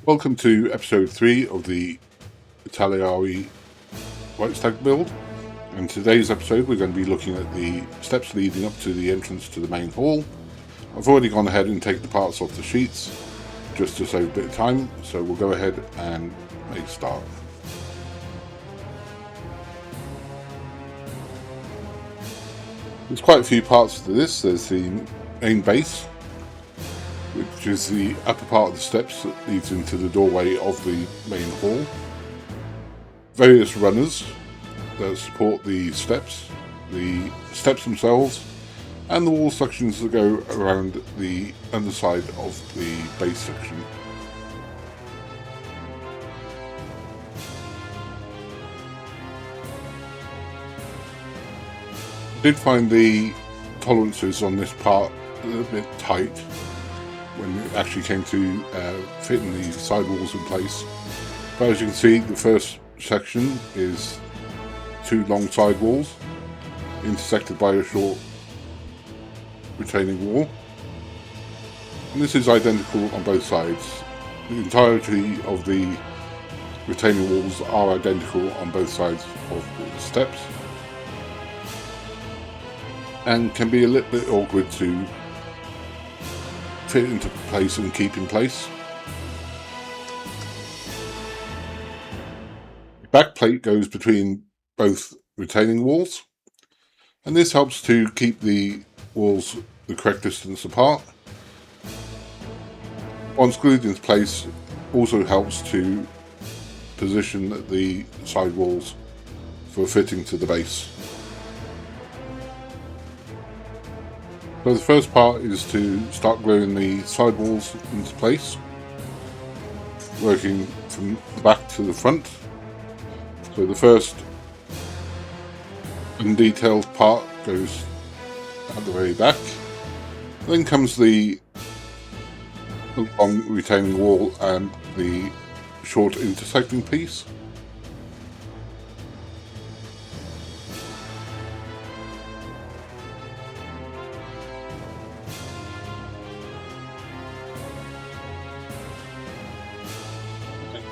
Welcome to episode 3 of the Italeri Reichstag build. In today's episode, we're going to be looking at the steps leading up to the entrance to the main hall. I've already gone ahead and taken the parts off the sheets just to save a bit of time, so we'll go ahead and make a start. There's quite a few parts to this. There's the main base, which is the upper part of the steps that leads into the doorway of the main hall. Various runners that support the steps themselves, and the wall sections that go around the underside of the base section. I did find the tolerances on this part a little bit tight when it actually came to fitting the side walls in place. But as you can see, the first section is two long side walls intersected by a short retaining wall, and this is identical on both sides. The entirety of the retaining walls are identical on both sides of the steps, and can be a little bit awkward to fit into place and keep in place. The back plate goes between both retaining walls, and this helps to keep the walls the correct distance apart. Once glued into place, also helps to position the side walls for fitting to the base. So the first part is to start gluing the side walls into place, working from the back to the front. So the first undetailed part goes at the very back. Then comes the long retaining wall and the short intersecting piece.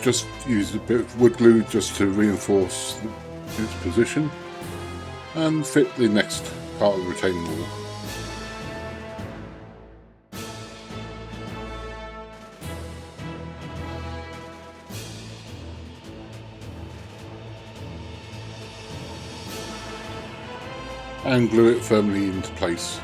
Just use a bit of wood glue just to reinforce its position and fit the next part of the retaining wall. And glue it firmly into place.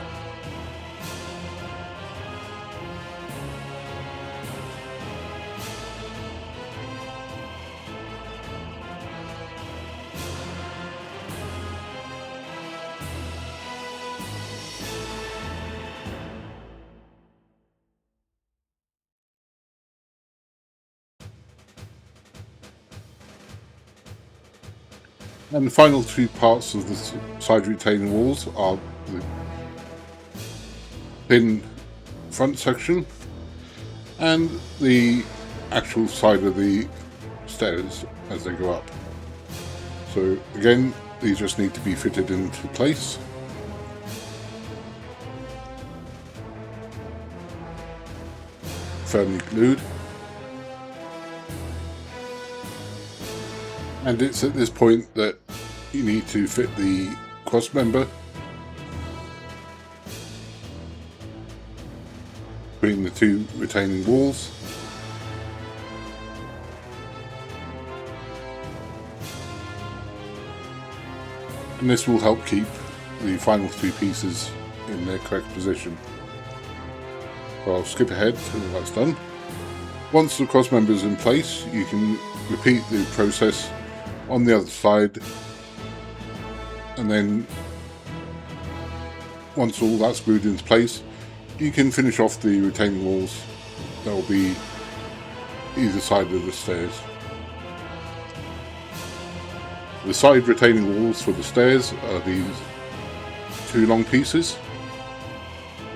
And the final two parts of the side retaining walls are the thin front section and the actual side of the stairs as they go up. So again, these just need to be fitted into place. Firmly glued. And it's at this point that you need to fit the cross member between the two retaining walls. And this will help keep the final two pieces in their correct position. So I'll skip ahead until that's done. Once the cross member is in place, you can repeat the process on the other side, and then once all that's glued into place, you can finish off the retaining walls that will be either side of the stairs. The side retaining walls for the stairs are these two long pieces,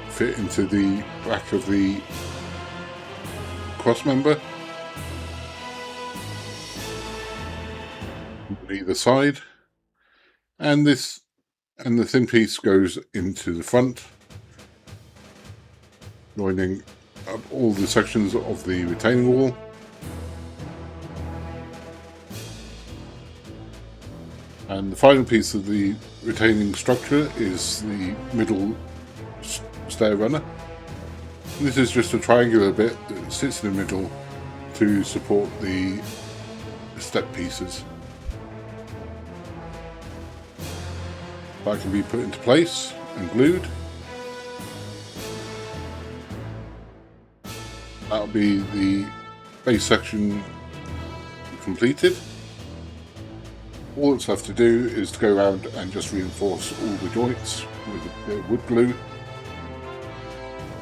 fit into the back of the cross member on either side, and the thin piece goes into the front, joining up all the sections of the retaining wall And the final piece of the retaining structure is the middle stair runner. This is just a triangular bit that sits in the middle to support the step pieces. That can be put into place and glued. That'll be the base section completed. All it's left to do is to go around and just reinforce all the joints with a bit of wood glue.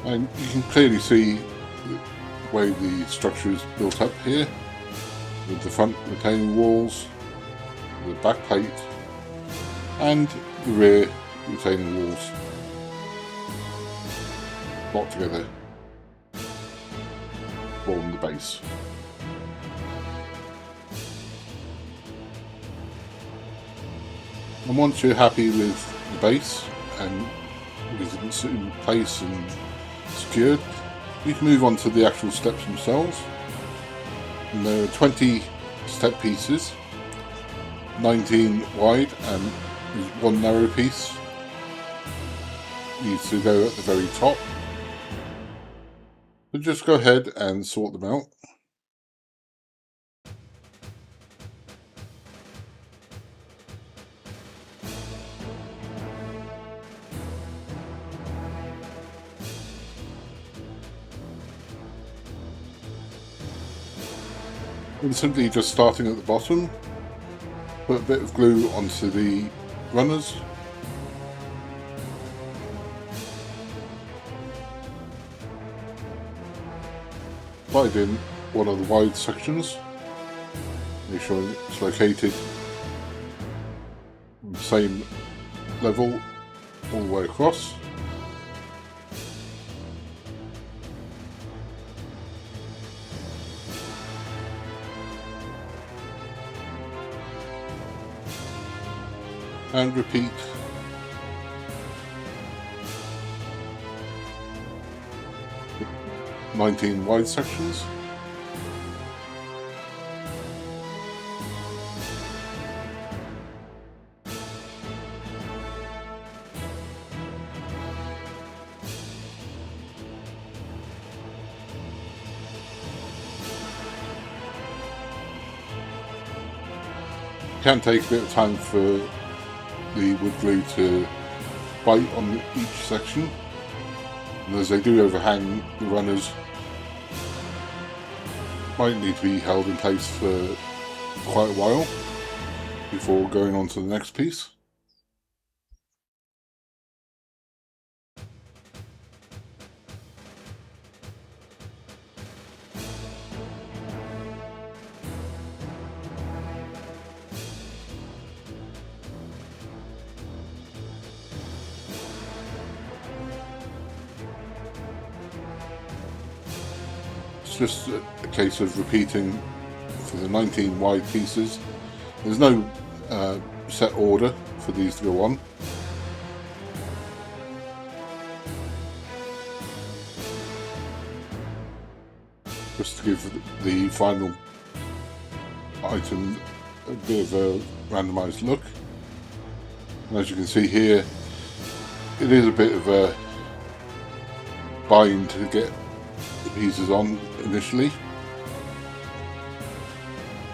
And you can clearly see the way the structure is built up here, with the front retaining walls, the back plate, and the rear retaining walls locked together, form the base. And once you're happy with the base and it's in place and secured, you can move on to the actual steps themselves. And there are 20 step pieces, 19 wide, and there's one narrow piece needs to go at the very top. So just go ahead and sort them out. And simply just starting at the bottom, put a bit of glue onto the runners. Slide in one of the wide sections, make sure it's located on the same level all the way across. And repeat. With 19 wide sections. It can take a bit of time for the wood glue to bite on each section, and as they do overhang, the runners might need to be held in place for quite a while before going on to the next piece. It's just a case of repeating for the 19 wide pieces. There's no set order for these to go on. Just to give the final item a bit of a randomized look. And as you can see here, it is a bit of a bind to get the pieces on initially.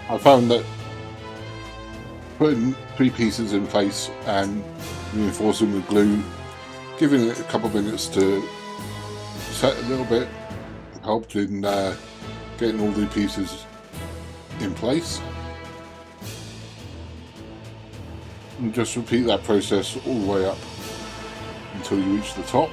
I found that putting 3 pieces in place and reinforcing with glue, giving it a couple of minutes to set a little bit, helped in getting all the pieces in place. And just repeat that process all the way up until you reach the top.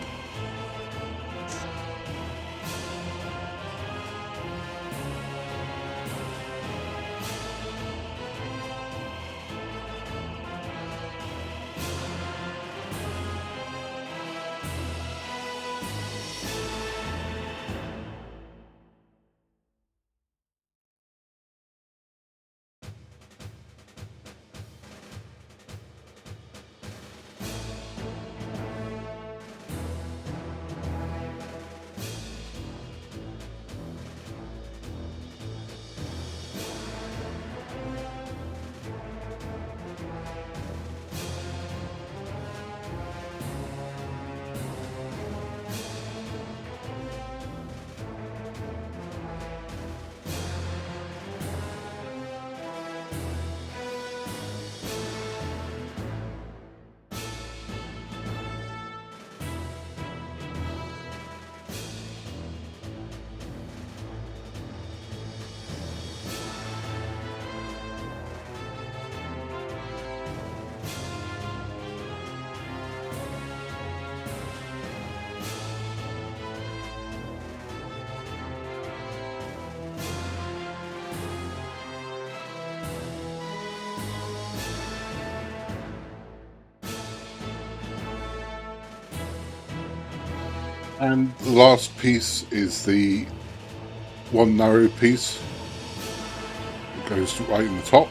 And the last piece is the one narrow piece. It goes right in the top.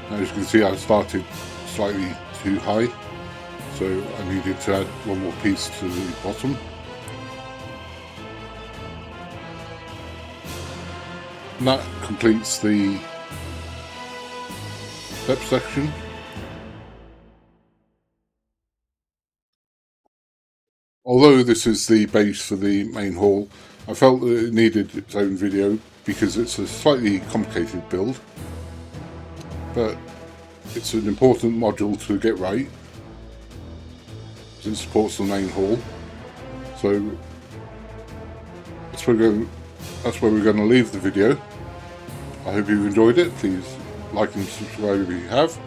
Now, as you can see, I started slightly too high, so I needed to add one more piece to the bottom. And that completes the step section. Although this is the base for the main hall, I felt that it needed its own video because it's a slightly complicated build, but it's an important module to get right as it supports the main hall. So that's where we're going to leave the video. I hope you've enjoyed it. Please like and subscribe if you have,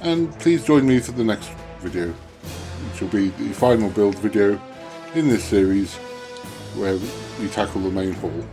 and please join me for the next video, which will be the final build video in this series where we tackle the main hall.